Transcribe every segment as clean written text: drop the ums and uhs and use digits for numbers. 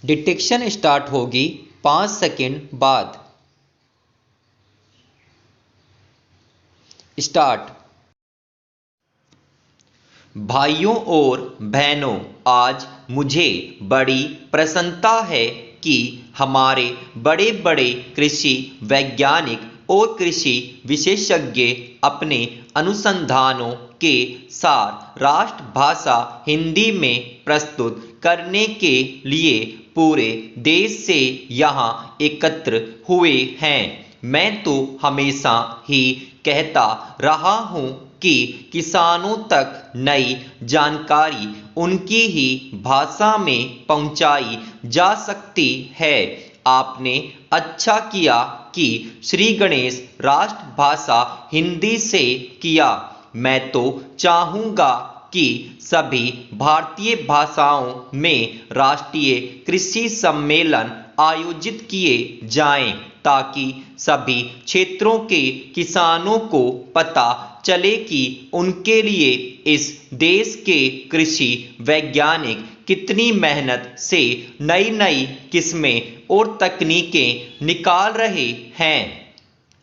Detection start होगी 5 second बाद। Start. भाइयों और बहनों, आज मुझे बड़ी प्रसन्नता है कि हमारे बड़े बड़े कृषि वैज्ञानिक और कृषि विशेषज्ञ अपने अनुसंधानों के सार राष्ट्रभाषा हिंदी में प्रस्तुत करने के लिए पूरे देश से यहाँ एकत्र हुए हैं। मैं तो हमेशा ही कहता रहा हूँ कि किसानों तक नई जानकारी उनकी ही भाषा में पहुंचाई जा सकती है। आपने अच्छा किया कि श्री गणेश राष्ट्रभाषा हिंदी से किया। मैं तो चाहूँगा कि सभी भारतीय भाषाओं में राष्ट्रीय कृषि सम्मेलन आयोजित किए जाएं, ताकि सभी क्षेत्रों के किसानों को पता चले कि उनके लिए इस देश के कृषि वैज्ञानिक कितनी मेहनत से नई नई किस्में और तकनीकें निकाल रहे हैं।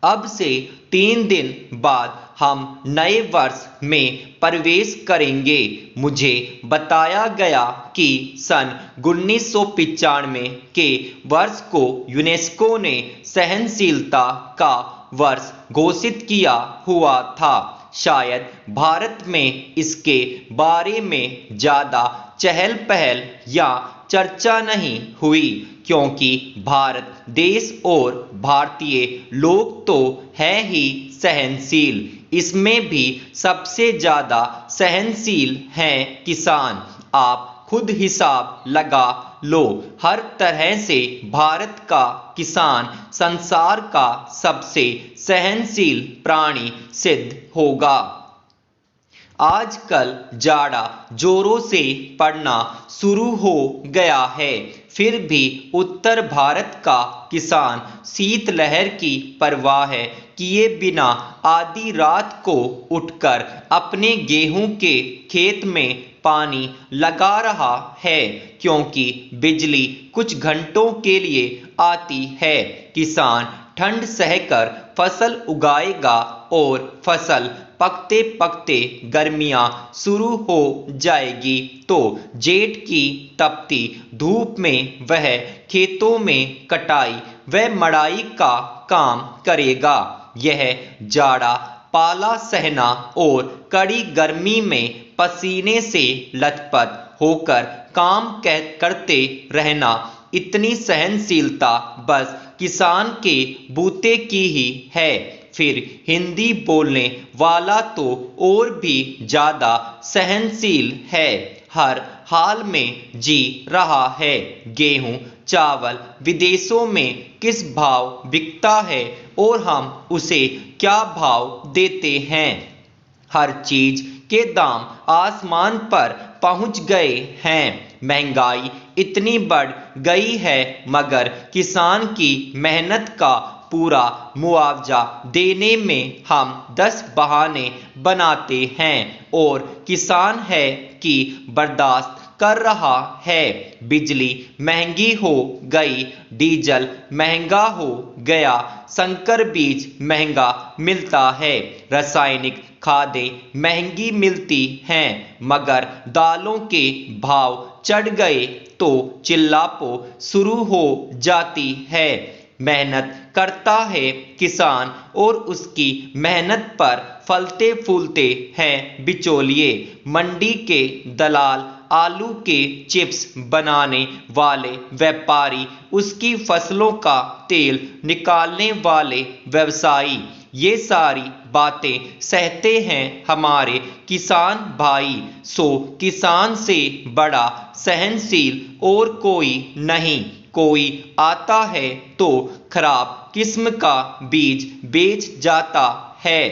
अब से 3 दिन बाद हम नए वर्ष में प्रवेश करेंगे। मुझे बताया गया कि सन 1995 के वर्ष को यूनेस्को ने सहनशीलता का वर्ष घोषित किया हुआ था। शायद भारत में इसके बारे में ज़्यादा चहल पहल या चर्चा नहीं हुई, क्योंकि भारत देश और भारतीय लोग तो हैं ही सहनशील। इसमें भी सबसे ज़्यादा सहनशील हैं किसान। आप खुद हिसाब लगा लो, हर तरह से भारत का किसान संसार का सबसे सहनशील प्राणी सिद्ध होगा। आजकल जाड़ा जोरों से पड़ना शुरू हो गया है, फिर भी उत्तर भारत का किसान शीतलहर की परवाह किए बिना आधी रात को उठकर अपने गेहूं के खेत में पानी लगा रहा है, क्योंकि बिजली कुछ घंटों के लिए आती है। किसान ठंड सहकर फसल उगाएगा और फसल पकते पकते गर्मियां शुरू हो जाएगी तो जेठ की तपती धूप में वह खेतों में कटाई व मड़ाई का काम करेगा। यह जाड़ा पाला सहना और कड़ी गर्मी में पसीने से लथपथ होकर काम करते रहना, इतनी सहनशीलता बस किसान के बूते की ही है। फिर हिंदी बोलने वाला तो और भी ज़्यादा सहनशील है, हर हाल में जी रहा है। गेहूं चावल विदेशों में किस भाव बिकता है और हम उसे क्या भाव देते हैं। हर चीज के दाम आसमान पर पहुंच गए हैं। महंगाई इतनी बढ़ गई है, मगर किसान की मेहनत का पूरा मुआवजा देने में हम 10 बहाने बनाते हैं और किसान है कि बर्दाश्त कर रहा है। बिजली महंगी हो गई, डीजल महंगा हो गया, संकर बीज महंगा मिलता है, रासायनिक खादें महंगी मिलती हैं, मगर दालों के भाव चढ़ गए तो चिल्लापो शुरू हो जाती है। मेहनत करता है किसान और उसकी मेहनत पर फलते फूलते हैं बिचौलिए, मंडी के दलाल, आलू के चिप्स बनाने वाले व्यापारी, उसकी फसलों का तेल निकालने वाले व्यवसायी। ये सारी बातें सहते हैं हमारे किसान भाई। सो किसान से बड़ा सहनशील और कोई नहीं। कोई आता है तो खराब किस्म का बीज बेच जाता है,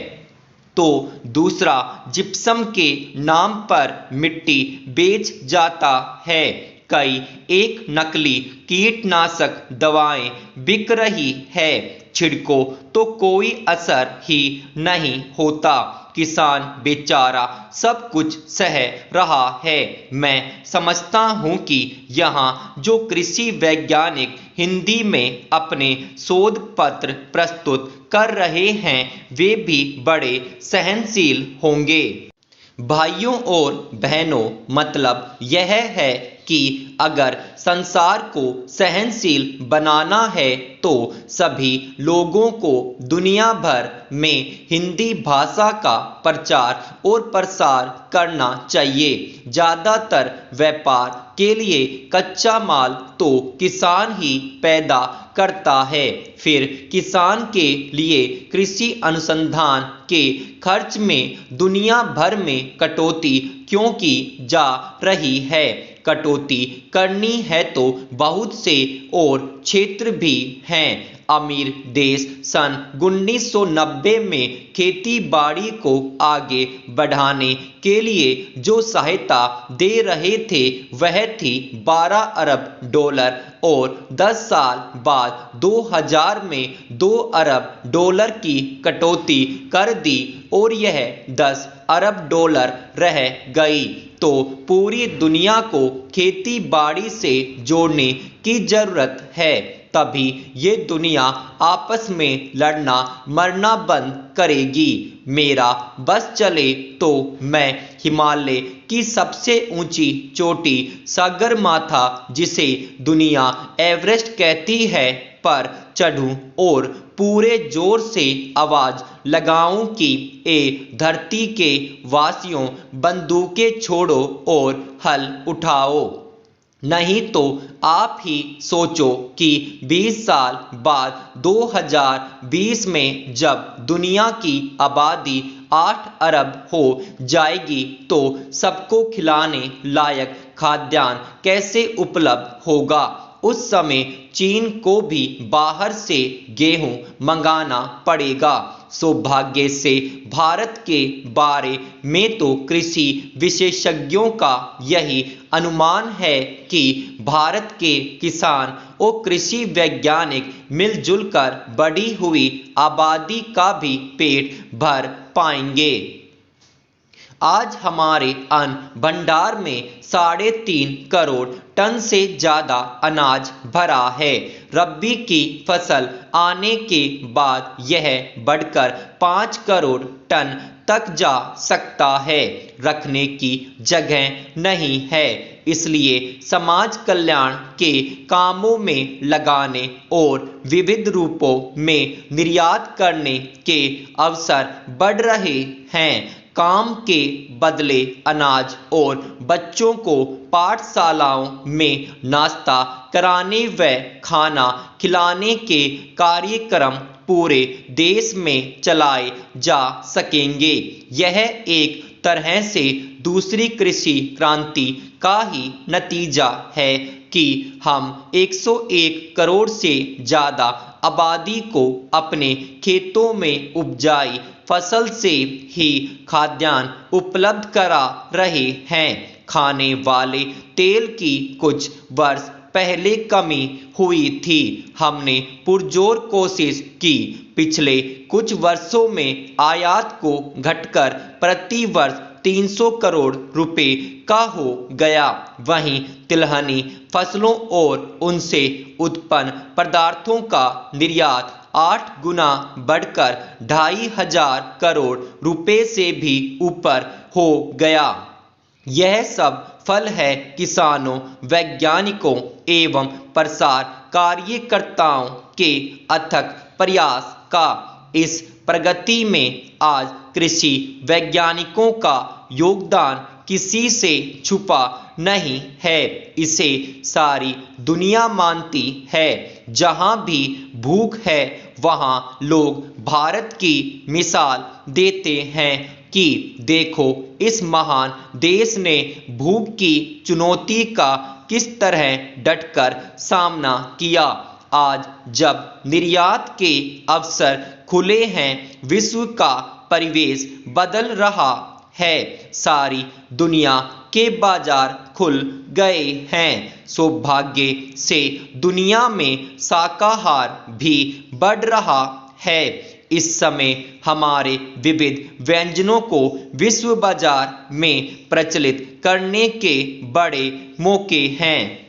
तो दूसरा जिप्सम के नाम पर मिट्टी बेच जाता है। कई एक नकली कीटनाशक दवाएं बिक रही है, छिड़को तो कोई असर ही नहीं होता। किसान बेचारा सब कुछ सह रहा है। मैं समझता हूँ कि यहाँ जो कृषि वैज्ञानिक हिंदी में अपने शोध पत्र प्रस्तुत कर रहे हैं वे भी बड़े सहनशील होंगे। भाइयों और बहनों, मतलब यह है कि अगर संसार को सहनशील बनाना है तो सभी लोगों को दुनिया भर में हिंदी भाषा का प्रचार और प्रसार करना चाहिए। ज़्यादातर व्यापार के लिए कच्चा माल तो किसान ही पैदा करता है, फिर किसान के लिए कृषि अनुसंधान के खर्च में दुनिया भर में कटौती क्यों की जा रही है। कटौती करनी है तो बहुत से और क्षेत्र भी हैं। अमीर देश सन 1990 में खेती बाड़ी को आगे बढ़ाने के लिए जो सहायता दे रहे थे वह थी 12 अरब डॉलर और 10 साल बाद 2000 में 2 अरब डॉलर की कटौती कर दी और यह 10 अरब डॉलर रह गई। तो पूरी दुनिया को खेती बाड़ी से जोड़ने की जरूरत है, तभी ये दुनिया आपस में लड़ना मरना बंद करेगी। मेरा बस चले तो मैं हिमालय की सबसे ऊंची चोटी सगरमाथा, जिसे दुनिया एवरेस्ट कहती है, पर चढ़ूं और पूरे जोर से आवाज लगाऊं कि ए धरती के वासियों, बंदूकें छोड़ो और हल उठाओ। नहीं तो आप ही सोचो कि 20 साल बाद 2020 में जब दुनिया की आबादी 8 अरब हो जाएगी तो सबको खिलाने लायक खाद्यान्न कैसे उपलब्ध होगा। उस समय चीन को भी बाहर से गेहूं मंगाना पड़ेगा। सौभाग्य से भारत के बारे में तो कृषि विशेषज्ञों का यही अनुमान है कि भारत के किसान और कृषि वैज्ञानिक मिलजुल कर बढ़ी हुई आबादी का भी पेट भर पाएंगे। आज हमारे अन्न भंडार में 3.5 करोड़ टन से ज़्यादा अनाज भरा है। रबी की फसल आने के बाद यह बढ़कर 5 करोड़ टन तक जा सकता है। रखने की जगह नहीं है, इसलिए समाज कल्याण के कामों में लगाने और विविध रूपों में निर्यात करने के अवसर बढ़ रहे हैं। काम के बदले अनाज और बच्चों को पाठशालाओं में नाश्ता कराने व खाना खिलाने के कार्यक्रम पूरे देश में चलाए जा सकेंगे। यह एक तरह से दूसरी कृषि क्रांति का ही नतीजा है कि हम 101 करोड़ से ज़्यादा आबादी को अपने खेतों में उपजाई फसल से ही खाद्यान्न उपलब्ध करा रहे हैं। खाने वाले तेल की कुछ वर्ष पहले कमी हुई थी। हमने पुरजोर कोशिश की। पिछले कुछ वर्षों में आयात को घटकर प्रति वर्ष 300 करोड़ रुपए का हो गया। वहीं तिलहनी फसलों और उनसे उत्पन्न पदार्थों का निर्यात 8 गुना बढ़कर 2,500 करोड़ रुपए से भी ऊपर हो गया। यह सब फल है किसानों, वैज्ञानिकों एवं प्रसार कार्यकर्ताओं के अथक प्रयास का। इस प्रगति में आज कृषि वैज्ञानिकों का योगदान किसी से छुपा नहीं है। इसे सारी दुनिया मानती है। जहाँ भी भूख है वहाँ लोग भारत की मिसाल देते हैं कि देखो इस महान देश ने भूख की चुनौती का किस तरह डटकर सामना किया। आज जब निर्यात के अवसर खुले हैं, विश्व का परिवेश बदल रहा है। सारी दुनिया के बाजार खुल गए हैं। सौभाग्य से दुनिया में शाकाहार भी बढ़ रहा है। इस समय हमारे विविध व्यंजनों को विश्व बाजार में प्रचलित करने के बड़े मौके हैं।